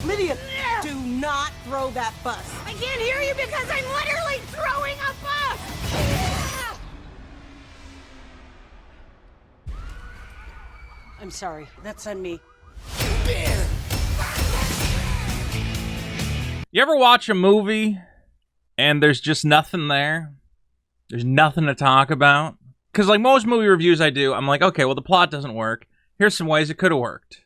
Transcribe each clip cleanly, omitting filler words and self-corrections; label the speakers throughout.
Speaker 1: Lydia, do not throw that bus.
Speaker 2: I can't hear you because I'm literally throwing a bus!
Speaker 1: I'm sorry. That's on me.
Speaker 3: You ever watch a movie and there's just nothing there? There's nothing to talk about? Because like most movie reviews I do, I'm like, okay, well, the plot doesn't work. Here's some ways it could have worked.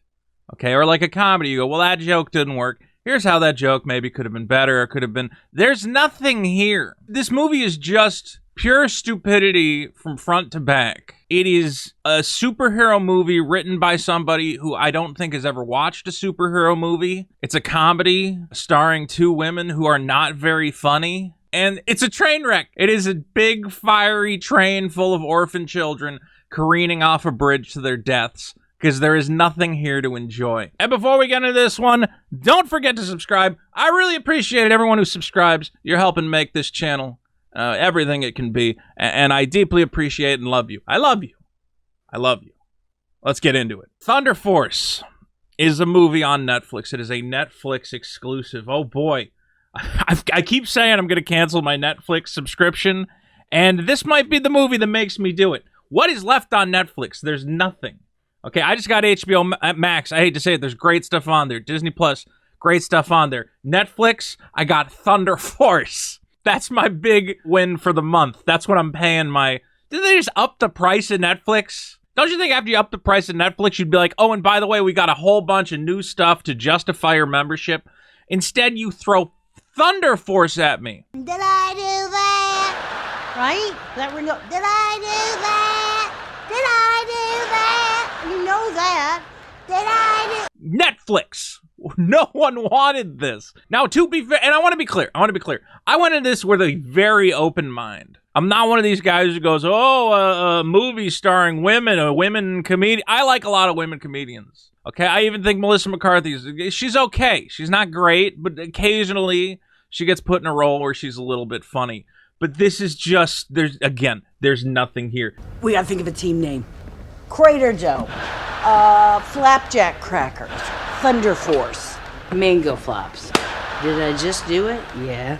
Speaker 3: Okay, or like a comedy, you go, well, that joke didn't work. Here's how that joke maybe could have been better or could have been... There's nothing here. This movie is just pure stupidity from front to back. It is a superhero movie written by somebody who I don't think has ever watched a superhero movie. It's a comedy starring two women who are not very funny. And it's a train wreck. It is a big, fiery train full of orphan children careening off a bridge to their deaths, because there is nothing here to enjoy. And before we get into this one, don't forget to subscribe. I really appreciate everyone who subscribes. You're helping make this channel everything it can be, and I deeply appreciate and love you. I love you. I love you. Let's get into it. Thunder Force is a movie on Netflix. It is a Netflix exclusive. Oh boy. I keep saying I'm going to cancel my Netflix subscription, and this might be the movie that makes me do it. What is left on Netflix? There's nothing. Okay, I just got HBO Max. I hate to say it. There's great stuff on there. Disney Plus, great stuff on there. Netflix, I got Thunder Force. That's my big win for the month. That's what I'm paying my... Did they just up the price of Netflix? Don't you think after you up the price of Netflix, you'd be like, oh, and by the way, we got a whole bunch of new stuff to justify your membership? Instead, you throw Thunder Force at me.
Speaker 2: Did I do that? Right? That ring up. Did I do that? Did I do that? You know that. Did I do...
Speaker 3: Netflix. No one wanted this. Now, to be fair, and I want to be clear. I went into this with a very open mind. I'm not one of these guys who goes, oh, a movie starring women, a women comedian. I like a lot of women comedians. Okay, I even think Melissa McCarthy, she's okay. She's not great, but occasionally she gets put in a role where she's a little bit funny. But this is just, there's nothing here.
Speaker 1: We gotta think of a team name. Crater Joe. Flapjack Crackers. Thunder Force. Mango Flops. Did I just do it? Yeah.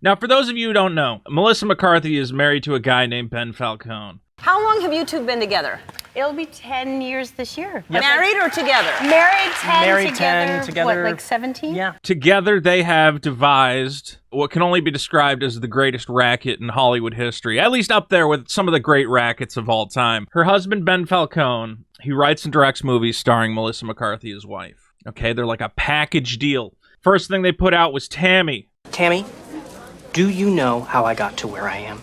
Speaker 3: Now, for those of you who don't know, Melissa McCarthy is married to a guy named Ben Falcone.
Speaker 4: How long have you two been together?
Speaker 5: It'll be 10 years this year.
Speaker 4: Yep. Married or together?
Speaker 5: Married 10
Speaker 6: Married
Speaker 5: together.
Speaker 6: 10 together.
Speaker 5: What, like 17?
Speaker 6: Yeah.
Speaker 3: Together, they have devised what can only be described as the greatest racket in Hollywood history, at least up there with some of the great rackets of all time. Her husband, Ben Falcone, he writes and directs movies starring Melissa McCarthy, his wife. Okay, they're like a package deal. First thing they put out was Tammy.
Speaker 6: Tammy, do you know how I got to where I am?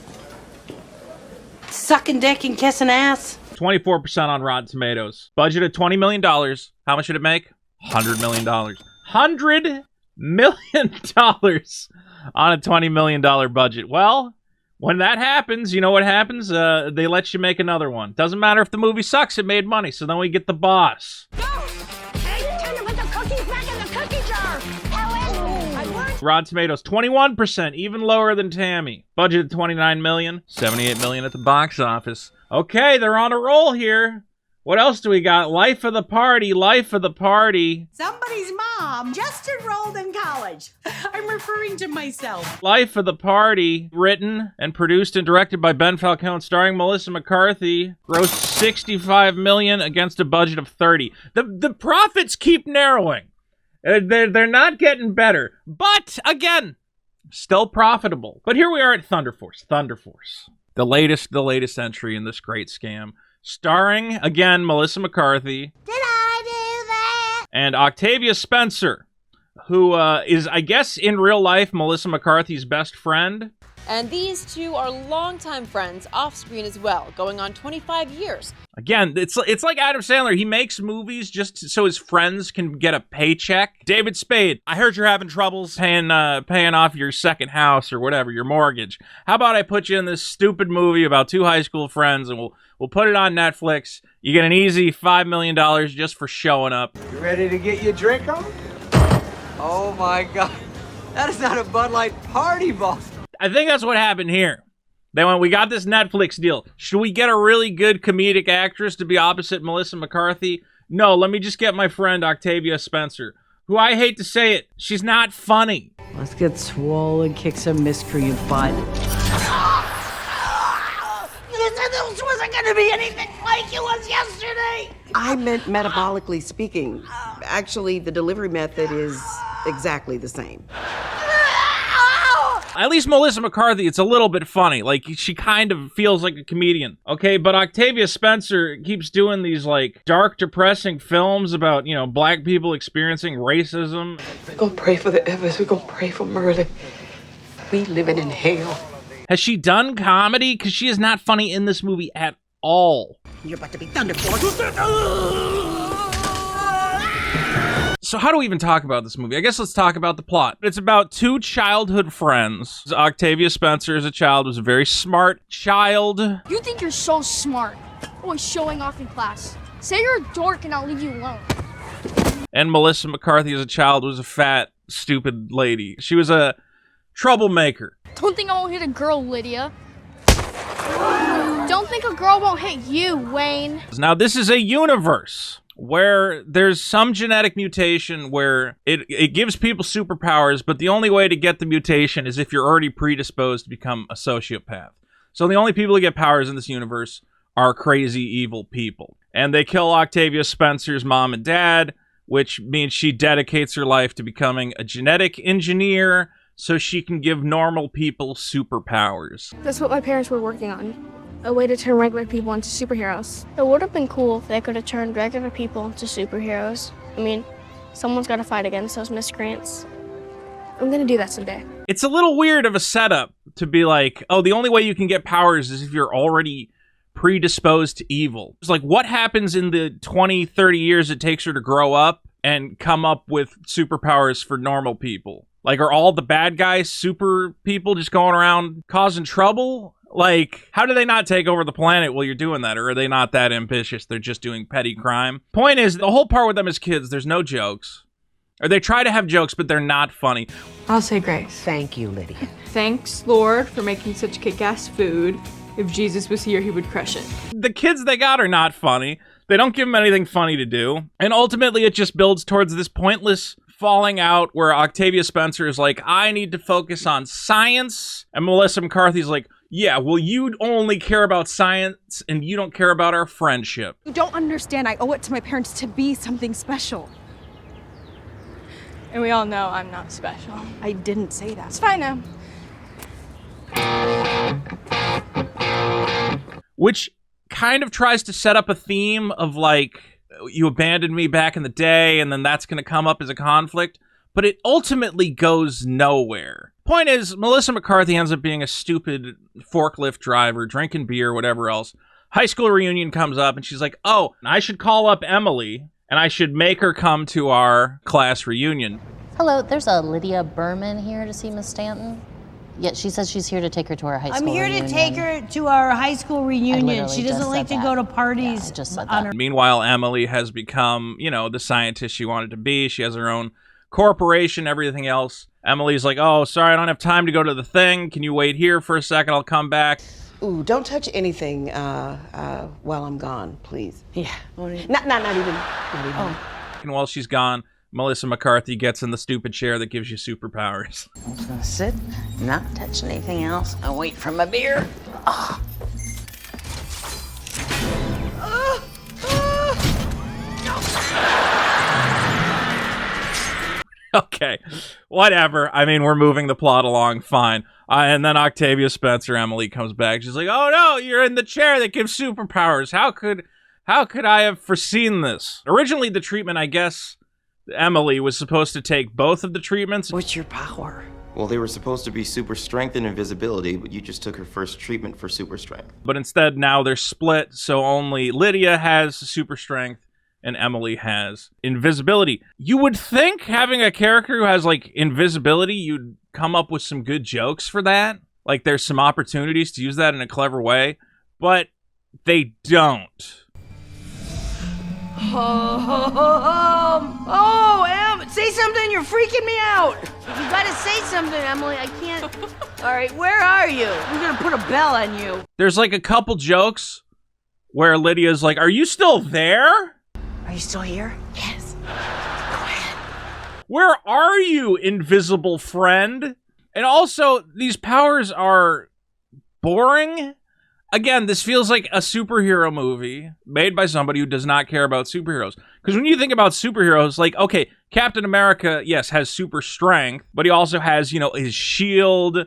Speaker 1: Sucking dick and kissing ass.
Speaker 3: 24% on Rotten Tomatoes. Budget of $20 million. How much did it make? $100 million. $100 million on a $20 million budget. Well, when that happens, you know what happens? They let you make another one. Doesn't matter if the movie sucks, it made money. So then we get The Boss. Rotten Tomatoes, 21%, even lower than Tammy. Budget of $29 million, $78 million at the box office. Okay, they're on a roll here. What else do we got? Life of the Party, Life of the Party.
Speaker 1: Somebody's mom just enrolled in college. I'm referring to myself.
Speaker 3: Life of the Party, written and produced and directed by Ben Falcone, starring Melissa McCarthy, grossed $65 million against a budget of $30. The profits keep narrowing. They're not getting better, but again, still profitable. But here we are at Thunder Force. Thunder Force, the latest entry in this great scam, starring again Melissa McCarthy.
Speaker 2: Did I do that?
Speaker 3: And Octavia Spencer, who is, I guess, in real life Melissa McCarthy's best friend.
Speaker 7: And these two are longtime friends off screen as well, going on 25 years.
Speaker 3: Again, it's like Adam Sandler. He makes movies just so his friends can get a paycheck. David Spade, I heard you're having troubles paying off your second house or whatever, your mortgage. How about I put you in this stupid movie about two high school friends, and we'll put it on Netflix. You get an easy $5 million just for showing up.
Speaker 8: You ready to get your drink on? Oh my God, that is not a Bud Light party ball.
Speaker 3: I think that's what happened here. They went, we got this Netflix deal. Should we get a really good comedic actress to be opposite Melissa McCarthy? No, let me just get my friend Octavia Spencer, who I hate to say it, she's not funny.
Speaker 1: Let's get swole and kick some miscreant butt.
Speaker 2: You said this wasn't gonna be anything like it was yesterday.
Speaker 9: I meant metabolically speaking. Actually, the delivery method is exactly the same.
Speaker 3: At least Melissa McCarthy, it's a little bit funny. Like, she kind of feels like a comedian. Okay, but Octavia Spencer keeps doing these, like, dark, depressing films about, you know, black people experiencing racism.
Speaker 9: We're gonna pray for the Evers. We're gonna pray for Merle. We living in hell.
Speaker 3: Has she done comedy? Because she is not funny in this movie at all.
Speaker 9: You're about to be thunderbolt.
Speaker 3: So how do we even talk about this movie? I guess let's talk about the plot. It's about two childhood friends. Octavia Spencer as a child was a very smart child.
Speaker 10: You think you're so smart. Always showing off in class. Say you're a dork and I'll leave you alone.
Speaker 3: And Melissa McCarthy as a child was a fat, stupid lady. She was a troublemaker.
Speaker 10: Don't think I won't hit a girl, Lydia. Don't think a girl won't hit you, Wayne.
Speaker 3: Now, this is a universe where there's some genetic mutation where it gives people superpowers, but the only way to get the mutation is if you're already predisposed to become a sociopath. So the only people who get powers in this universe are crazy, evil people. And they kill Octavia Spencer's mom and dad, which means she dedicates her life to becoming a genetic engineer so she can give normal people superpowers.
Speaker 10: That's what my parents were working on. A way to turn regular people into superheroes. It would have been cool if they could have turned regular people into superheroes. I mean, someone's got to fight against those miscreants. I'm gonna do that someday.
Speaker 3: It's a little weird of a setup to be like, oh, the only way you can get powers is if you're already predisposed to evil. It's like, what happens in the 20, 30 years it takes her to grow up and come up with superpowers for normal people? Like, are all the bad guys super people just going around causing trouble? Like, how do they not take over the planet while you're doing that? Or are they not that ambitious? They're just doing petty crime. Point is, the whole part with them as kids, there's no jokes. Or they try to have jokes, but they're not funny.
Speaker 11: I'll say grace.
Speaker 9: Thank you, Lydia.
Speaker 11: Thanks, Lord, for making such kick-ass food. If Jesus was here, he would crush it.
Speaker 3: The kids they got are not funny. They don't give them anything funny to do. And ultimately, it just builds towards this pointless falling out where Octavia Spencer is like, I need to focus on science. And Melissa McCarthy's like, yeah, well, you only care about science and you don't care about our friendship.
Speaker 12: You don't understand. I owe it to my parents to be something special.
Speaker 11: And we all know I'm not special.
Speaker 12: I didn't say that.
Speaker 11: It's fine now.
Speaker 3: Which kind of tries to set up a theme of like, you abandoned me back in the day, and then that's going to come up as a conflict. But it ultimately goes nowhere. Point is, Melissa McCarthy ends up being a stupid forklift driver, drinking beer, whatever else. High school reunion comes up, and she's like, oh, I should call up Emily, and I should make her come to our class reunion.
Speaker 13: Hello, there's a Lydia Berman here to see Miss Stanton. Yeah, she says she's here to take her to our high school reunion.
Speaker 2: I'm here to take her to our high school reunion. She doesn't like to go to parties.
Speaker 13: Yeah, just said
Speaker 2: on
Speaker 13: that.
Speaker 2: her.
Speaker 3: Meanwhile, Emily has become, you know, the scientist she wanted to be. She has her own corporation, everything else. Emily's like, oh, sorry, I don't have time to go to the thing. Can you wait here for a second? I'll come back.
Speaker 9: Ooh, don't touch anything while I'm gone, please.
Speaker 1: Yeah.
Speaker 9: Not even.
Speaker 1: Oh.
Speaker 3: And while she's gone, Melissa McCarthy gets in the stupid chair that gives you superpowers.
Speaker 1: I'm just gonna sit, not touch anything else, and wait for my beer. Oh.
Speaker 3: Okay, whatever. I mean, we're moving the plot along fine. And then Octavia Spencer, Emily, comes back. She's like, oh no, you're in the chair that gives superpowers. How could I have foreseen this? Originally, the treatment, I guess, Emily was supposed to take both of the treatments.
Speaker 1: What's your power?
Speaker 14: Well, they were supposed to be super strength and invisibility, but you just took her first treatment for super strength.
Speaker 3: But instead, now they're split, so only Lydia has super strength and Emily has invisibility. You would think having a character who has, like, invisibility, you'd come up with some good jokes for that. Like, there's some opportunities to use that in a clever way, but they don't.
Speaker 2: Em, say something. You're freaking me out. You gotta say something, Emily. I can't. All right, where are you? I'm gonna put a bell on you.
Speaker 3: There's, like, a couple jokes where Lydia's like, are you still there?
Speaker 1: Are you still here?
Speaker 2: Yes.
Speaker 1: Go ahead.
Speaker 3: Where are you, invisible friend? And also, these powers are boring. Again, this feels like a superhero movie made by somebody who does not care about superheroes. Because when you think about superheroes, like, okay, Captain America, yes, has super strength, but he also has, you know, his shield.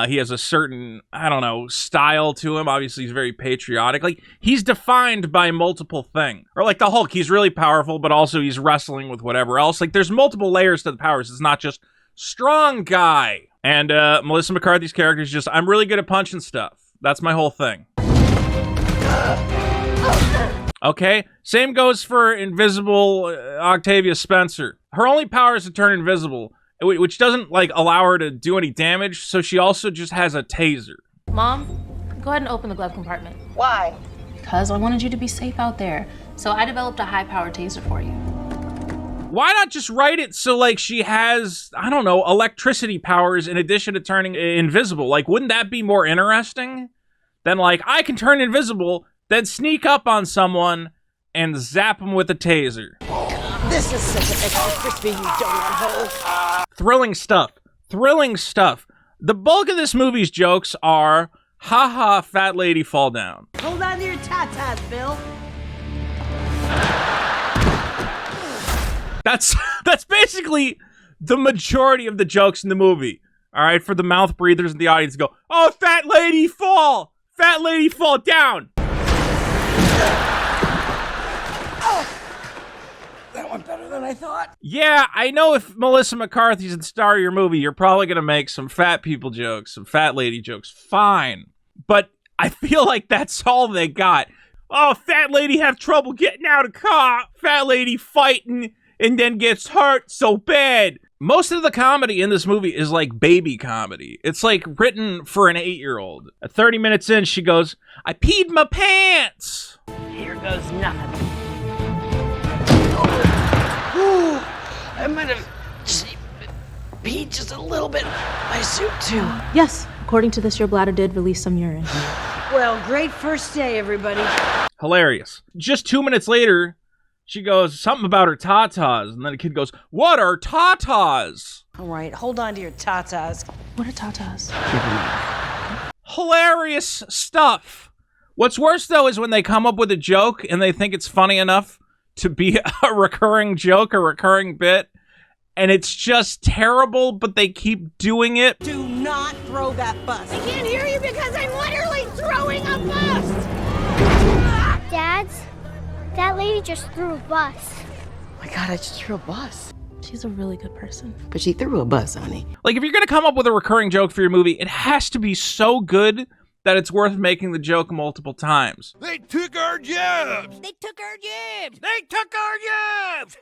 Speaker 3: He has a certain, I don't know, style to him. Obviously, he's very patriotic. Like, he's defined by multiple things. Or like the Hulk, he's really powerful, but also he's wrestling with whatever else. Like, there's multiple layers to the powers. It's not just strong guy. And Melissa McCarthy's character is just, I'm really good at punching stuff. That's my whole thing. Okay, same goes for invisible Octavia Spencer. Her only power is to turn invisible, which doesn't, like, allow her to do any damage, so she also just has a taser.
Speaker 15: Mom, go ahead and open the glove compartment.
Speaker 2: Why?
Speaker 15: Because I wanted you to be safe out there. So I developed a high-powered taser for you.
Speaker 3: Why not just write it so, like, she has, I don't know, electricity powers in addition to turning invisible? Like, wouldn't that be more interesting than, like, I can turn invisible, then sneak up on someone and zap them with a taser?
Speaker 2: This is such an extra crispy, you donut hole.
Speaker 3: Thrilling stuff. Thrilling stuff. The bulk of this movie's jokes are, haha, fat lady fall down.
Speaker 2: Hold on to your tatas, Bill.
Speaker 3: That's basically the majority of the jokes in the movie. All right, for the mouth breathers in the audience go, oh, fat lady fall! Fat lady fall down!
Speaker 2: Oh, that went better than I thought.
Speaker 3: Yeah, I know if Melissa McCarthy's the star of your movie, you're probably going to make some fat people jokes, some fat lady jokes. Fine. But I feel like that's all they got. Oh, fat lady have trouble getting out of car. Fat lady fighting and then gets hurt so bad. Most of the comedy in this movie is like baby comedy. It's like written for an 8-year-old. At 30 minutes in, she goes, I peed my pants.
Speaker 2: Here goes nothing. Ooh, I might have peed just a little bit. My suit too.
Speaker 15: Yes, according to this, your bladder did release some urine.
Speaker 1: Well, great first day, everybody.
Speaker 3: Hilarious. Just 2 minutes later, she goes, something about her tatas. And then the kid goes, what are tatas?
Speaker 1: All right, hold on to your tatas.
Speaker 15: What are tatas?
Speaker 3: Hilarious stuff. What's worse, though, is when they come up with a joke and they think it's funny enough to be a recurring joke, a recurring bit, and it's just terrible, but they keep doing it.
Speaker 2: Do not throw that bus. I can't hear you because I'm literally throwing a bus.
Speaker 10: Dads, that lady just threw a bus.
Speaker 9: Oh my God, I just threw a bus.
Speaker 15: She's a really good person.
Speaker 9: But she threw a bus, honey.
Speaker 3: Like, if you're going to come up with a recurring joke for your movie, it has to be so good that it's worth making the joke multiple times.
Speaker 16: They took our jobs.
Speaker 2: They took our jobs.
Speaker 16: They took our jobs.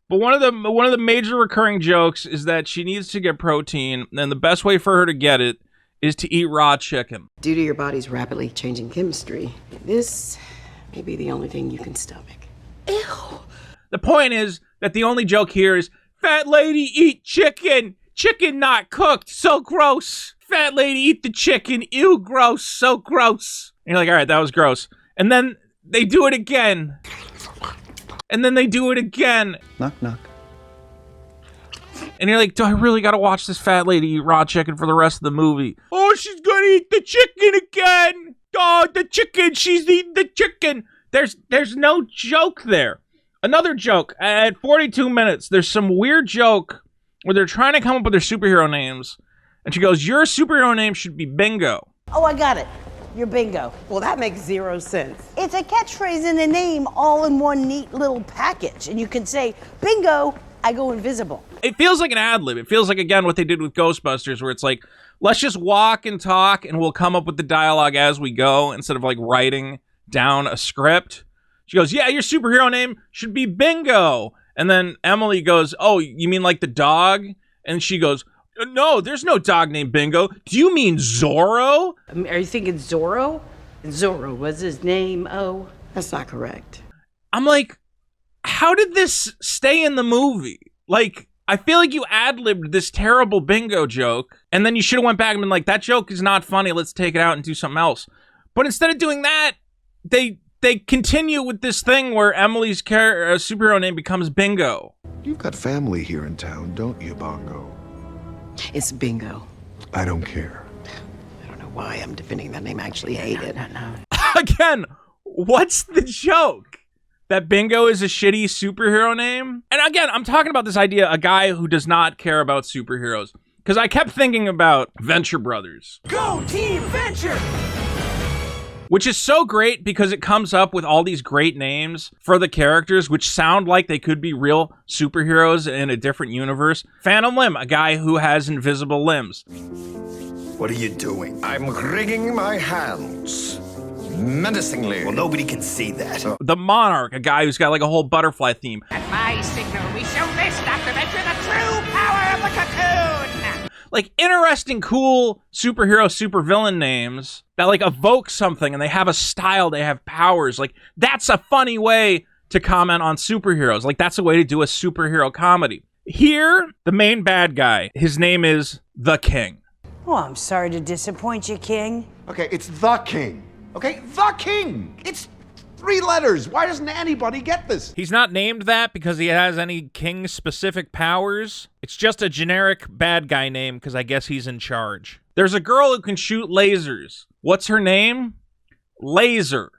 Speaker 3: But one of the major recurring jokes is that she needs to get protein, and the best way for her to get it is to eat raw chicken.
Speaker 9: Due to your body's rapidly changing chemistry, this may be the only thing you can stomach.
Speaker 2: Ew.
Speaker 3: The point is that the only joke here is, fat lady eat chicken. Chicken not cooked. So gross. Fat lady eat the chicken. Ew, gross. So gross. And you're like, all right, that was gross. And then they do it again. And then they do it again.
Speaker 17: Knock, knock.
Speaker 3: And you're like, do I really gotta watch this fat lady eat raw chicken for the rest of the movie? Oh, she's gonna eat the chicken again. Oh, the chicken. She's eating the chicken. There's no joke there. Another joke. At 42 minutes, there's some weird joke where they're trying to come up with their superhero names. And she goes, your superhero name should be Bingo.
Speaker 1: Oh, I got it. You're Bingo.
Speaker 9: Well, that makes zero sense.
Speaker 1: It's a catchphrase and a name all in one neat little package. And you can say, Bingo, I go invisible.
Speaker 3: It feels like an ad-lib. It feels like, again, what they did with Ghostbusters, where it's like, let's just walk and talk and we'll come up with the dialogue as we go instead of like writing down a script. She goes, yeah, your superhero name should be Bingo. And then Emily goes, oh, you mean like the dog? And she goes, no, there's no dog named Bingo. Do you mean Zorro?
Speaker 1: Are you thinking Zorro? Zorro was his name, oh.
Speaker 9: That's not correct.
Speaker 3: I'm like, how did this stay in the movie? Like, I feel like you ad-libbed this terrible Bingo joke, and then you should have went back and been like, that joke is not funny, let's take it out and do something else. But instead of doing that, they they continue with this thing where Emily's superhero name becomes Bingo.
Speaker 17: You've got family here in town, don't you, Bongo?
Speaker 9: It's Bingo.
Speaker 17: I don't care.
Speaker 9: I don't know why I'm defending that name. I actually hate it.
Speaker 3: Again, what's the joke? That Bingo is a shitty superhero name? And again, I'm talking about this idea, a guy who does not care about superheroes. Because I kept thinking about Venture Brothers.
Speaker 16: Go Team Venture!
Speaker 3: Which is so great because it comes up with all these great names for the characters, which sound like they could be real superheroes in a different universe. Phantom Limb, a guy who has invisible limbs.
Speaker 17: What are you doing? I'm wringing my hands. Menacingly. Well, nobody can see that.
Speaker 3: The Monarch, a guy who's got like a whole butterfly theme.
Speaker 16: At my signal, we shall lift Dr. Venture the true power of the cocoon!
Speaker 3: Like interesting, cool superhero, supervillain names that like evoke something and they have a style, they have powers. Like that's a funny way to comment on superheroes. Like that's a way to do a superhero comedy. Here, the main bad guy, his name is the King.
Speaker 1: Oh, I'm sorry to disappoint you, King.
Speaker 17: Okay, it's the King. Okay, the King. It's 3 letters. Why doesn't anybody get this?
Speaker 3: He's not named that because he has any king-specific powers. It's just a generic bad guy name because I guess he's in charge. There's a girl who can shoot lasers. What's her name? Laser.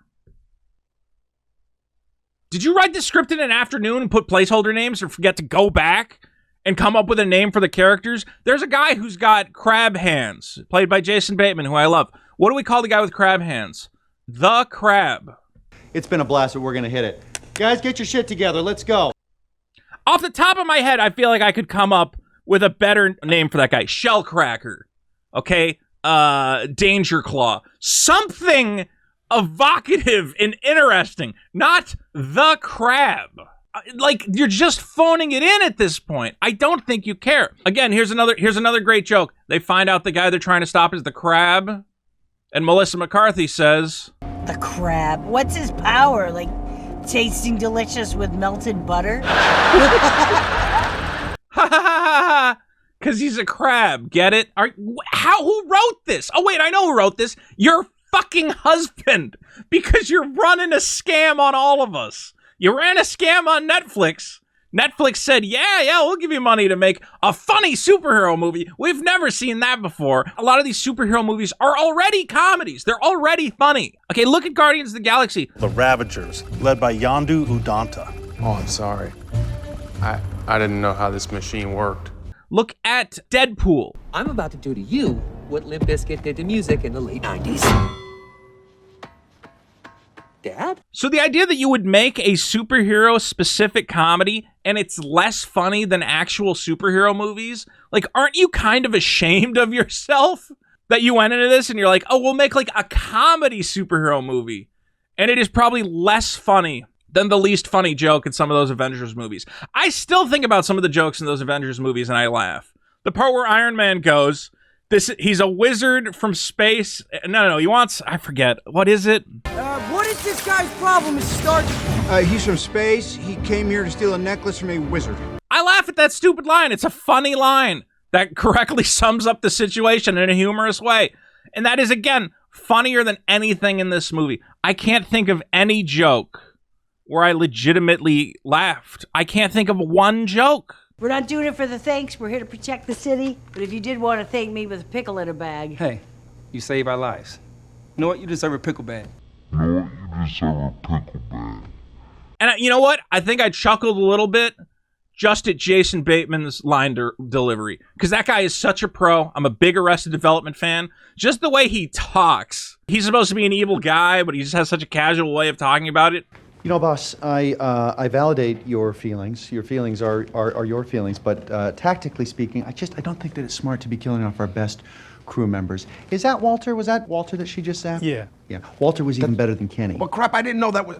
Speaker 3: Did you write this script in an afternoon and put placeholder names or forget to go back and come up with a name for the characters? There's a guy who's got crab hands, played by Jason Bateman, who I love. What do we call the guy with crab hands? The Crab.
Speaker 18: It's been a blast, but we're gonna hit it. Guys, get your shit together. Let's go.
Speaker 3: Off the top of my head, I feel like I could come up with a better name for that guy. Shellcracker. Okay? Danger Claw. Something evocative and interesting. Not the Crab. Like, you're just phoning it in at this point. I don't think you care. Again, here's another great joke. They find out the guy they're trying to stop is the Crab. And Melissa McCarthy says...
Speaker 1: The Crab. What's his power? Like, tasting delicious with melted butter?
Speaker 3: Ha ha ha ha! Because he's a crab. Get it? Who wrote this? Oh, wait, I know who wrote this. Your fucking husband. Because you're running a scam on all of us. You ran a scam on Netflix. Netflix said, yeah, we'll give you money to make a funny superhero movie. We've never seen that before. A lot of these superhero movies are already comedies. They're already funny. Okay, look at Guardians of the Galaxy.
Speaker 19: The Ravagers, led by Yondu Udanta.
Speaker 20: Oh, I'm sorry. I didn't know how this machine worked.
Speaker 3: Look at Deadpool.
Speaker 8: I'm about to do to you what Limp Bizkit did to music in the late 90s. Dad?
Speaker 3: So the idea that you would make a superhero-specific comedy and it's less funny than actual superhero movies, like, aren't you kind of ashamed of yourself that you went into this and you're like, oh, we'll make, like, a comedy superhero movie, and it is probably less funny than the least funny joke in some of those Avengers movies. I still think about some of the jokes in those Avengers movies and I laugh. The part where Iron Man goes... he's a wizard from space. No, he wants, I forget. What is it?
Speaker 16: What is this guy's problem, Mr. Stark?
Speaker 21: He's from space. He came here to steal a necklace from a wizard.
Speaker 3: I laugh at that stupid line. It's a funny line that correctly sums up the situation in a humorous way. And that is, again, funnier than anything in this movie. I can't think of any joke where I legitimately laughed. I can't think of one joke.
Speaker 1: We're not doing it for the thanks. We're here to protect the city. But if you did want to thank me with a pickle in a bag...
Speaker 22: Hey, you saved our lives. You know what? You deserve a pickle bag.
Speaker 3: And you know what? I think I chuckled a little bit just at Jason Bateman's line delivery. Because that guy is such a pro. I'm a big Arrested Development fan. Just the way he talks. He's supposed to be an evil guy, but he just has such a casual way of talking about it.
Speaker 18: You know, boss, I validate your feelings. Your feelings are your feelings, but tactically speaking, I don't think that it's smart to be killing off our best crew members. Is that Walter? Was that Walter that she just zapped?
Speaker 21: Yeah.
Speaker 18: Yeah. Walter was even better than Kenny.
Speaker 17: Well, crap, I didn't know that was...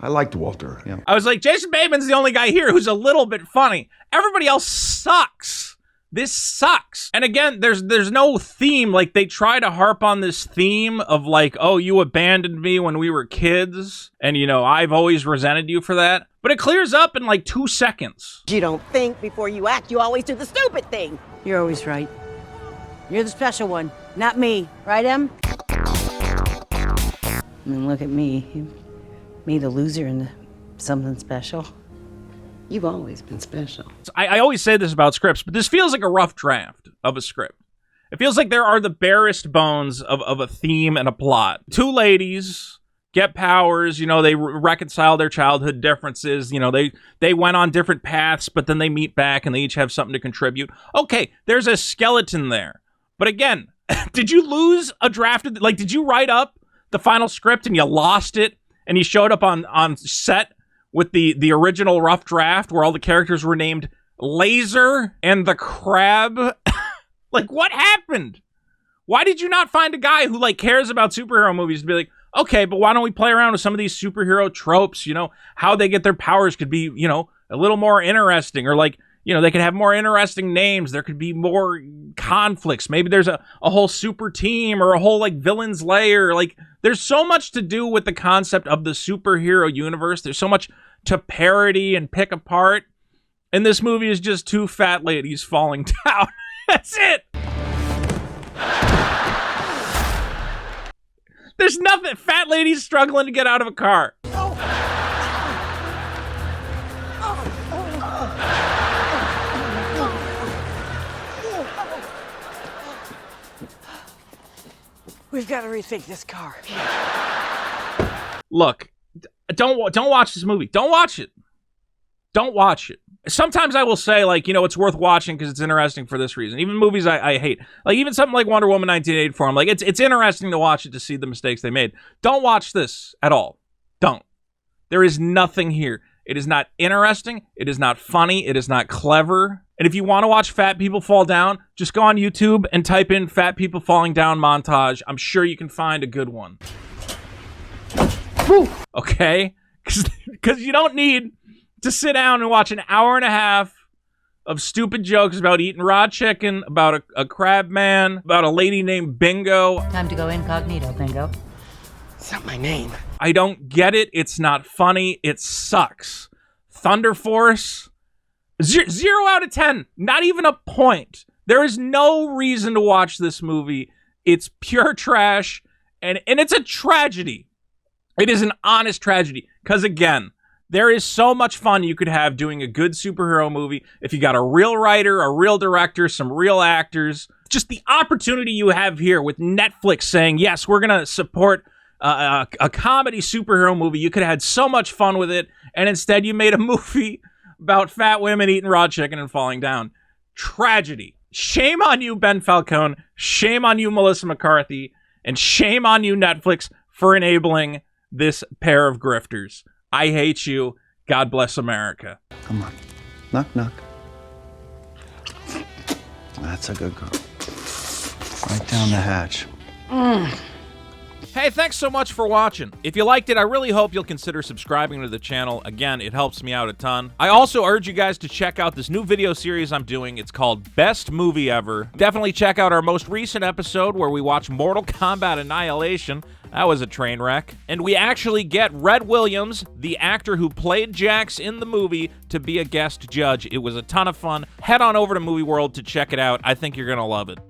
Speaker 17: I liked Walter.
Speaker 18: Yeah.
Speaker 3: I was like, Jason Bateman's the only guy here who's a little bit funny. Everybody else sucks. This sucks. And again, there's no theme. Like, they try to harp on this theme of like, oh, you abandoned me when we were kids. And, you know, I've always resented you for that. But it clears up in like 2 seconds.
Speaker 2: You don't think before you act. You always do the stupid thing.
Speaker 1: You're always right. You're the special one, not me. Right, Em? I mean, look at me. Me, the loser, into something special?
Speaker 9: You've always been special.
Speaker 3: I always say this about scripts, but this feels like a rough draft of a script. It feels like there are the barest bones of a theme and a plot. Two ladies get powers, you know, they reconcile their childhood differences, you know, they went on different paths, but then they meet back and they each have something to contribute. Okay, there's a skeleton there. But again, did you lose a drafted, like, did you write up the final script and you lost it and you showed up on set with the original rough draft where all the characters were named Laser and the Crab? Like, what happened? Why did you not find a guy who, like, cares about superhero movies to be like, okay, but why don't we play around with some of these superhero tropes? You know, how they get their powers could be, you know, a little more interesting, or like, you know, they could have more interesting names. There could be more conflicts. Maybe there's a whole super team or a whole, like, villain's lair. Like, there's so much to do with the concept of the superhero universe. There's so much to parody and pick apart. And this movie is just two fat ladies falling down. That's it. There's nothing. Fat ladies struggling to get out of a car.
Speaker 1: We've got to rethink this car.
Speaker 3: Look, don't watch this movie. Don't watch it. Don't watch it. Sometimes I will say, like, you know, it's worth watching because it's interesting for this reason. Even movies I hate. Like, even something like Wonder Woman 1984, I'm like, it's interesting to watch it to see the mistakes they made. Don't watch this at all. Don't. There is nothing here. It is not interesting. It is not funny. It is not clever. And if you want to watch fat people fall down, just go on YouTube and type in fat people falling down montage. I'm sure you can find a good one. Woo. Okay? Because you don't need to sit down and watch an hour and a half of stupid jokes about eating raw chicken, about a crab man, about a lady named Bingo.
Speaker 4: Time to go incognito, Bingo.
Speaker 9: It's not my name.
Speaker 3: I don't get it. It's not funny. It sucks. Thunder Force, 0 out of 10. Not even a point. There is no reason to watch this movie. It's pure trash, and it's a tragedy. It is an honest tragedy. Because again, there is so much fun you could have doing a good superhero movie if you got a real writer, a real director, some real actors. Just the opportunity you have here with Netflix saying, yes, we're going to support a comedy superhero movie. You could have had so much fun with it, and instead you made a movie about fat women eating raw chicken and falling down. Tragedy. Shame on you, Ben Falcone. Shame on you, Melissa McCarthy. And shame on you, Netflix, for enabling this pair of grifters. I hate you. God bless America.
Speaker 18: Come on. Knock, knock. That's a good girl. Right down the hatch.
Speaker 3: Hey, thanks so much for watching. If you liked it, I really hope you'll consider subscribing to the channel. Again, it helps me out a ton. I also urge you guys to check out this new video series I'm doing. It's called Best Movie Ever. Definitely check out our most recent episode where we watch Mortal Kombat Annihilation. That was a train wreck. And we actually get Red Williams, the actor who played Jax in the movie, to be a guest judge. It was a ton of fun. Head on over to Movie World to check it out. I think you're going to love it.